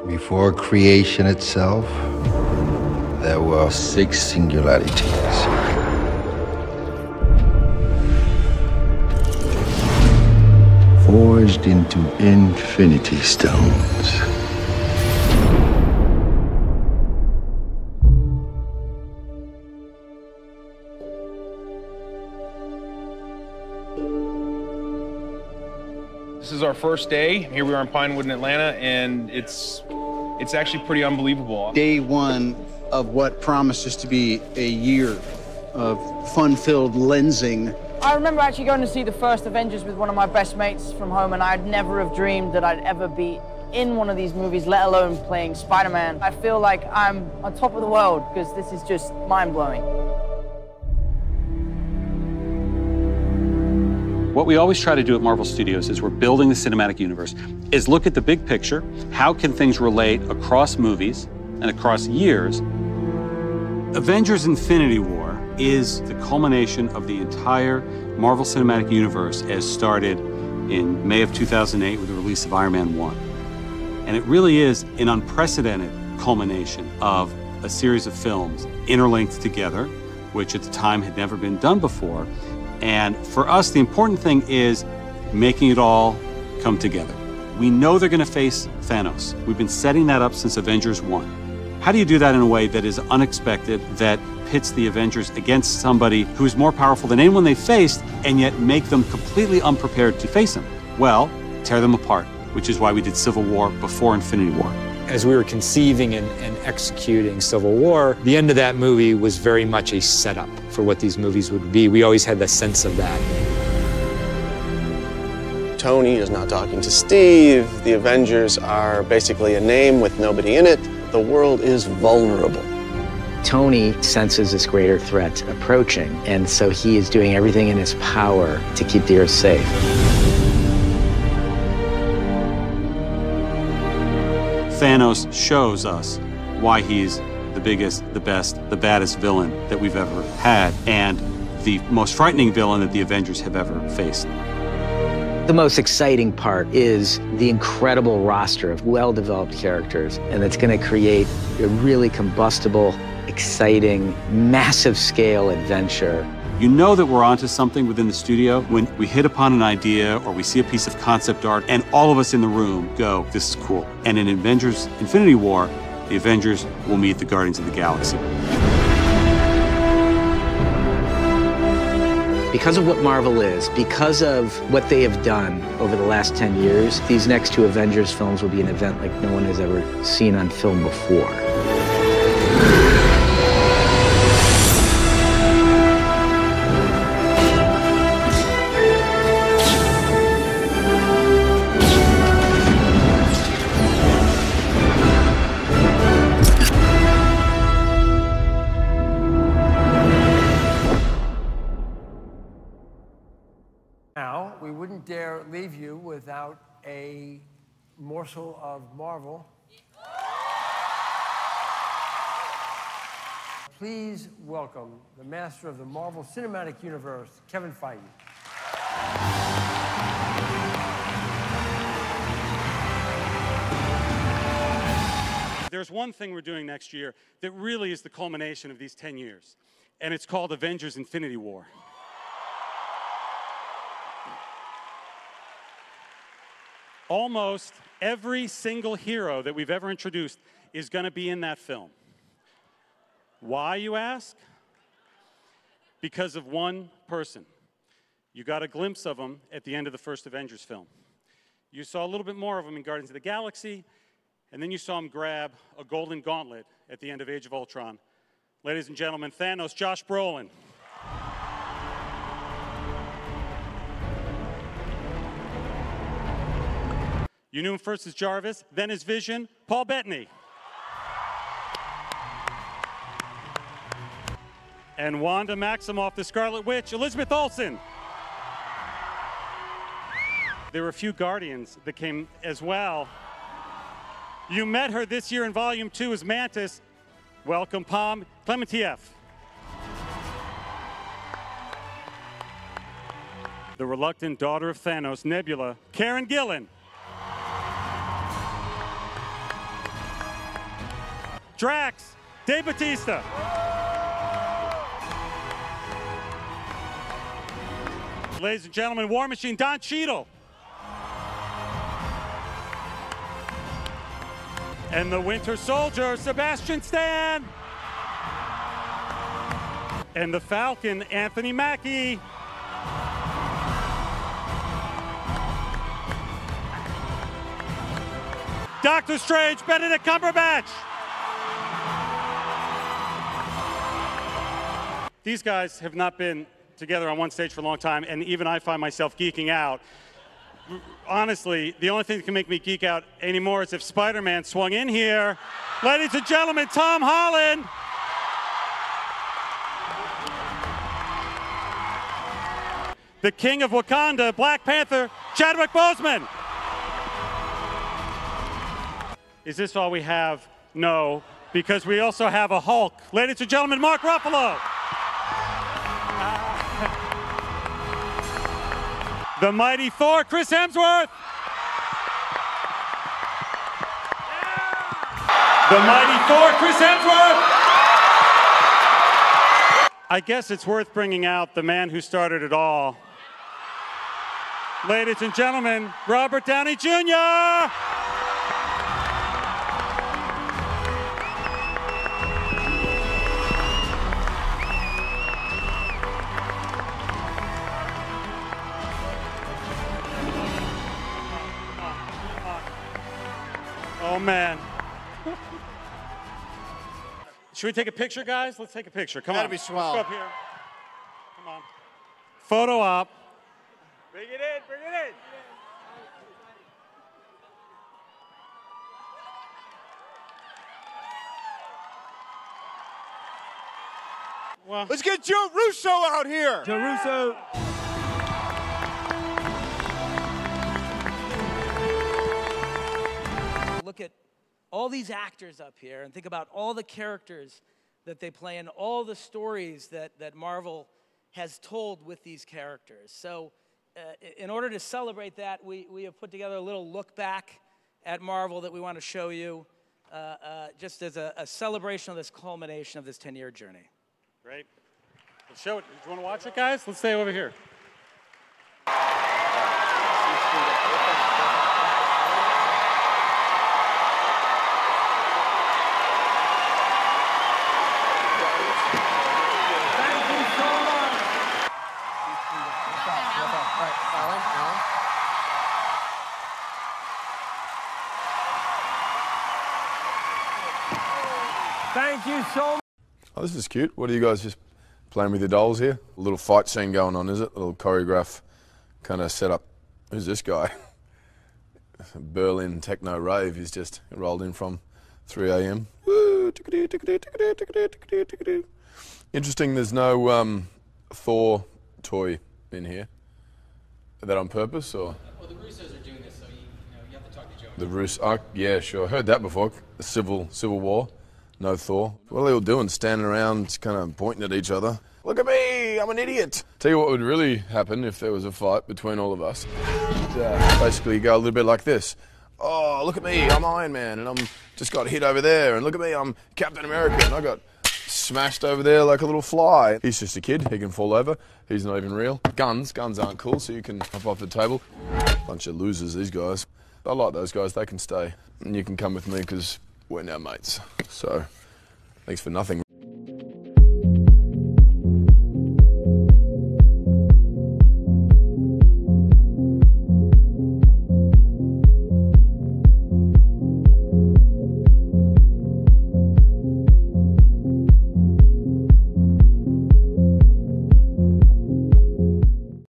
Before creation itself, there were 6 singularities. Forged into infinity stones. This is our first day. Here we are in Pinewood in Atlanta, and it's actually pretty unbelievable. Day one of what promises to be a year of fun-filled lensing. I remember actually going to see the first Avengers with one of my best mates from home, and I'd never have dreamed that I'd ever be in one of these movies, let alone playing Spider-Man. I feel like I'm on top of the world because this is just mind-blowing. What we always try to do at Marvel Studios is we're building the cinematic universe, is look at the big picture. How can things relate across movies and across years? Avengers Infinity War is the culmination of the entire Marvel Cinematic Universe as started in May of 2008 with the release of Iron Man 1. And it really is an unprecedented culmination of a series of films interlinked together, which at the time had never been done before. And for us, the important thing is making it all come together. We know they're going to face Thanos. We've been setting that up since Avengers 1. How do you do that in a way that is unexpected, that pits the Avengers against somebody who is more powerful than anyone they faced, and yet make them completely unprepared to face him? Well, tear them apart, which is why we did Civil War before Infinity War. As we were conceiving and executing Civil War, the end of that movie was very much a setup for what these movies would be. We always had the sense of that. Tony is not talking to Steve. The Avengers are basically a name with nobody in it. The world is vulnerable. Tony senses this greater threat approaching, and so he is doing everything in his power to keep the Earth safe. Thanos shows us why he's the biggest, the best, the baddest villain that we've ever had, and the most frightening villain that the Avengers have ever faced. The most exciting part is the incredible roster of well-developed characters, and it's going to create a really combustible, exciting, massive-scale adventure. You know that we're onto something within the studio when we hit upon an idea or we see a piece of concept art and all of us in the room go, this is cool. And in Avengers Infinity War, the Avengers will meet the Guardians of the Galaxy. Because of what Marvel is, because of what they have done over the last 10 years, these next 2 Avengers films will be an event like no one has ever seen on film before. Now, we wouldn't dare leave you without a morsel of Marvel. Please welcome the master of the Marvel Cinematic Universe, Kevin Feige. There's one thing we're doing next year that really is the culmination of these 10 years, and it's called Avengers Infinity War. Almost every single hero that we've ever introduced is going to be in that film. Why, you ask? Because of one person. You got a glimpse of him at the end of the first Avengers film. You saw a little bit more of him in Guardians of the Galaxy, and then you saw him grab a golden gauntlet at the end of Age of Ultron. Ladies and gentlemen, Thanos, Josh Brolin. You knew him first as Jarvis, then as Vision, Paul Bettany. And Wanda Maximoff, the Scarlet Witch, Elizabeth Olsen. There were a few Guardians that came as well. You met her this year in Volume 2 as Mantis. Welcome, Pom Klementieff. the reluctant daughter of Thanos, Nebula, Karen Gillan. Drax, Dave Bautista. Ladies and gentlemen, War Machine, Don Cheadle. And the Winter Soldier, Sebastian Stan. And the Falcon, Anthony Mackie. Doctor Strange, Benedict Cumberbatch. These guys have not been together on one stage for a long time, and even I find myself geeking out. Honestly, the only thing that can make me geek out anymore is if Spider-Man swung in here. Ladies and gentlemen, Tom Holland. The King of Wakanda, Black Panther, Chadwick Boseman. Is this all we have? No, because we also have a Hulk. Ladies and gentlemen, Mark Ruffalo. The mighty Thor, Chris Hemsworth. The mighty Thor, Chris Hemsworth. I guess it's worth bringing out the man who started it all. Ladies and gentlemen, Robert Downey Jr. Oh, man. Should we take a picture, guys? Let's take a picture. Come on. Gotta be swell. Let's go up here. Come on. Photo op. Bring it in. Bring it in. Well, Let's get Joe Russo out here. Joe Russo. Look at all these actors up here and think about all the characters that they play and all the stories that Marvel has told with these characters. So in order to celebrate that, we have put together a little look back at Marvel that we want to show you just as a celebration of this culmination of this 10-year journey. Great. Let's show it. Do you want to watch it, guys? Let's stay over here. Thank you so much. Oh, this is cute. What are you guys just playing with your dolls here? A little fight scene going on, is it? A little choreograph kind of set up. Who's this guy? Berlin techno rave. He's just rolled in from 3 a.m. Woo! Interesting, there's no Thor toy in here. Is that on purpose, or? Well, the Russos are doing this, so you have to talk to Joe. The Russos, yeah, sure. Heard that before. Civil War. No Thor. What are they all doing? Standing around, kind of pointing at each other. Look at me, I'm an idiot. Tell you what would really happen if there was a fight between all of us. Basically, you go a little bit like this. Oh, look at me, I'm Iron Man, and I'm just got hit over there. And look at me, I'm Captain America, and I got smashed over there like a little fly. He's just a kid, he can fall over. He's not even real. Guns aren't cool, so you can hop off the table. Bunch of losers, these guys. I like those guys, they can stay. And you can come with me, because we're now mates. So, thanks for nothing.